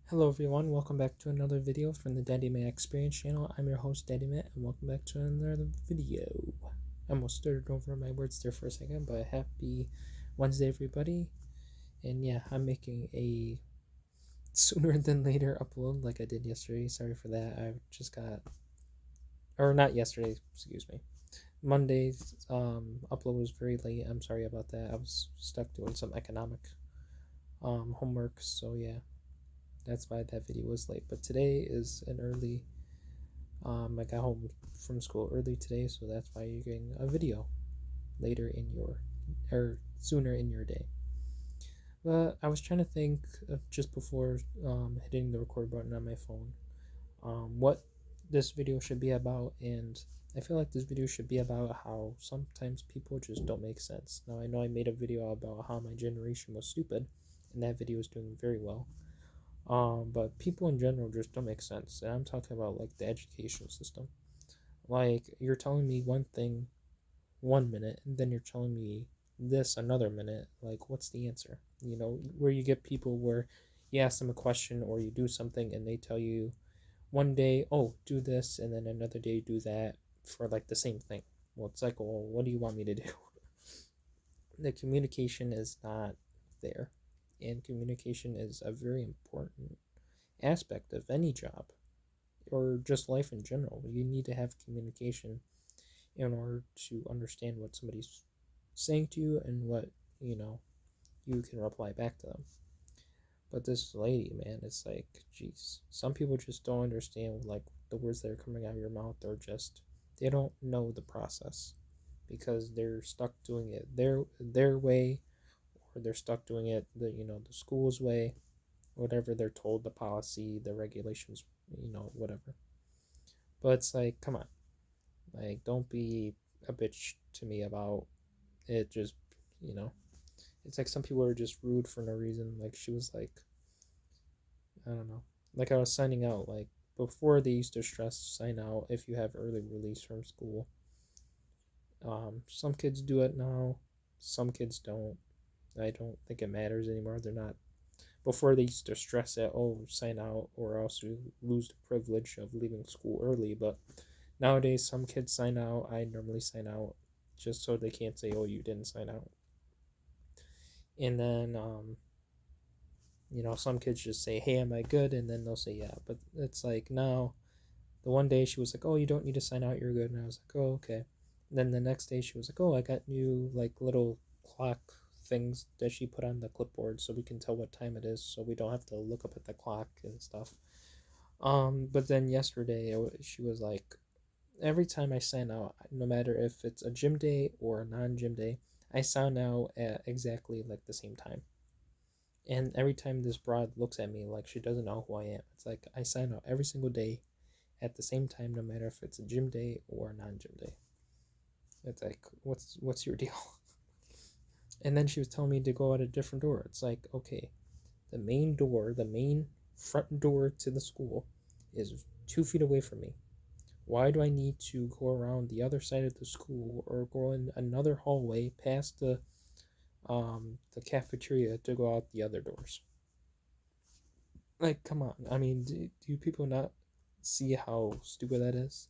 Hello everyone, welcome back to another video from the Daddy Matt Experience channel. I'm your host Daddy Matt and welcome back to another video. I almost started over my words there for a second, but happy Wednesday everybody. And yeah, I'm making a sooner than later upload like I did yesterday. Sorry for that. I just got, or not yesterday, excuse me. Monday's upload was very late. I'm sorry about that. I was stuck doing some economic homework, so yeah, that's why that video was late. But today is an early. I got home from school early today, so that's why you're getting a video later in your, or sooner in your day. But I was trying to think of just before hitting the record button on my phone, what this video should be about, and I feel like this video should be about how sometimes people just don't make sense. Now I know I made a video about how my generation was stupid, and that video is doing very well. But people in general just don't make sense, and I'm talking about like the education system. Like you're telling me one thing 1 minute, and then you're telling me this another minute. Like, what's the answer? You know, where you get people where you ask them a question or you do something and they tell you one day, oh, do this, and then another day, do that for like the same thing. Well, it's like, well, what do you want me to do? The communication is not there, and communication is a very important aspect of any job or just life in general. You need to have communication in order to understand what somebody's saying to you and what, you know, you can reply back to them. But this lady, man, it's like, jeez. Some people just don't understand, like, the words that are coming out of your mouth are just, they don't know the process because they're stuck doing it their way, or they're stuck doing it the school's way, whatever they're told, the policy, the regulations, whatever. But it's like, come on, like, don't be a bitch to me about it. Just, you know, it's like some people are just rude for no reason. Like she was like, I don't know. Like I was signing out. Like before, they used to stress sign out if you have early release from school. Some kids do it now. Some kids don't. I don't think it matters anymore. They're not. Before they used to stress that, oh, sign out or else you lose the privilege of leaving school early. But nowadays, some kids sign out. I normally sign out just so they can't say, oh, you didn't sign out. And then some kids just say, hey, am I good? And then they'll say, yeah. But it's like now, the one day she was like, oh, you don't need to sign out, you're good. And I was like, oh, okay. And then the next day she was like, oh, I got new like little clock things that she put on the clipboard so we can tell what time it is, so we don't have to look up at the clock and stuff. But then yesterday she was like, every time I sign out, no matter if it's a gym day or a non-gym day, I sign out at exactly like the same time. And every time this broad looks at me like she doesn't know who I am, it's like I sign out every single day at the same time, no matter if it's a gym day or a non-gym day. It's like, what's your deal? And then she was telling me to go out a different door. It's like, okay, the main front door to the school is 2 feet away from me. Why do I need to go around the other side of the school or go in another hallway past the cafeteria to go out the other doors? Like, come on. I mean, do people not see how stupid that is?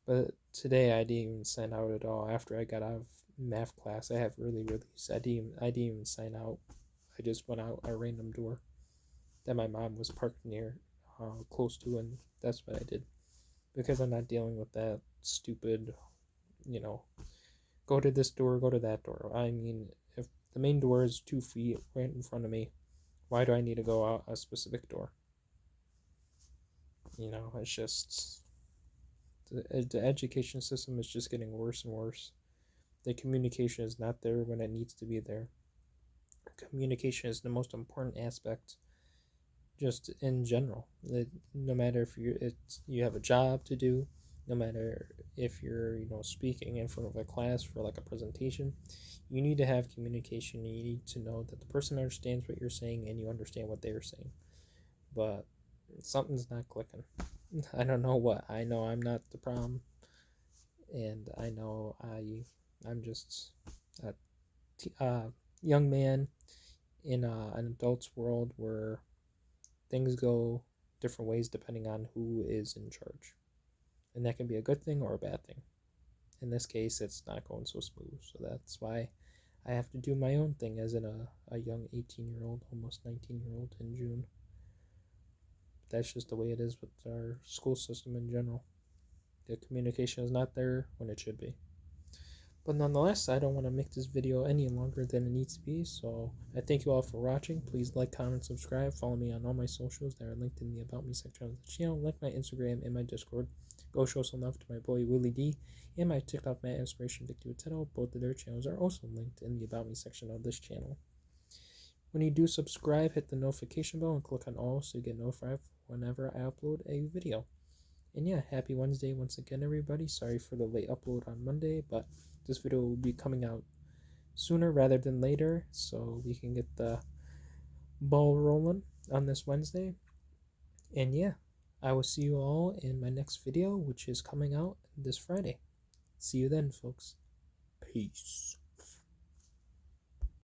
But today I didn't even sign out at all. After I got out of math class, I have early release. I didn't even sign out. I just went out a random door that my mom was parked near, close to, and that's what I did. Because I'm not dealing with that stupid, you know, go to this door, go to that door. I mean, if the main door is 2 feet right in front of me, why do I need to go out a specific door? It's just the education system is just getting worse and worse. The communication is not there when it needs to be there. Communication is the most important aspect, just in general. No matter if you have a job to do, no matter if you're speaking in front of a class for like a presentation, you need to have communication. You need to know that the person understands what you're saying and you understand what they're saying. But something's not clicking. I don't know what. I know I'm not the problem, and I know I'm just a young man in an adult's world where things go different ways depending on who is in charge. And that can be a good thing or a bad thing. In this case, it's not going so smooth. So that's why I have to do my own thing as in a young 18-year-old, almost 19-year-old in June. That's just the way it is with our school system in general. The communication is not there when it should be. But nonetheless, I don't want to make this video any longer than it needs to be, so I thank you all for watching. Please like, comment, subscribe, follow me on all my socials that are linked in the About Me section of the channel, like my Instagram and my Discord. Go show some love to my boy Willie D and my TikTok Matt Inspiration Dictuatello. Both of their channels are also linked in the About Me section of this channel. When you do subscribe, hit the notification bell and click on all so you get notified whenever I upload a video. And yeah, happy Wednesday once again, everybody. Sorry for the late upload on Monday, but this video will be coming out sooner rather than later, so we can get the ball rolling on this Wednesday. And yeah, I will see you all in my next video, which is coming out this Friday. See you then, folks. Peace.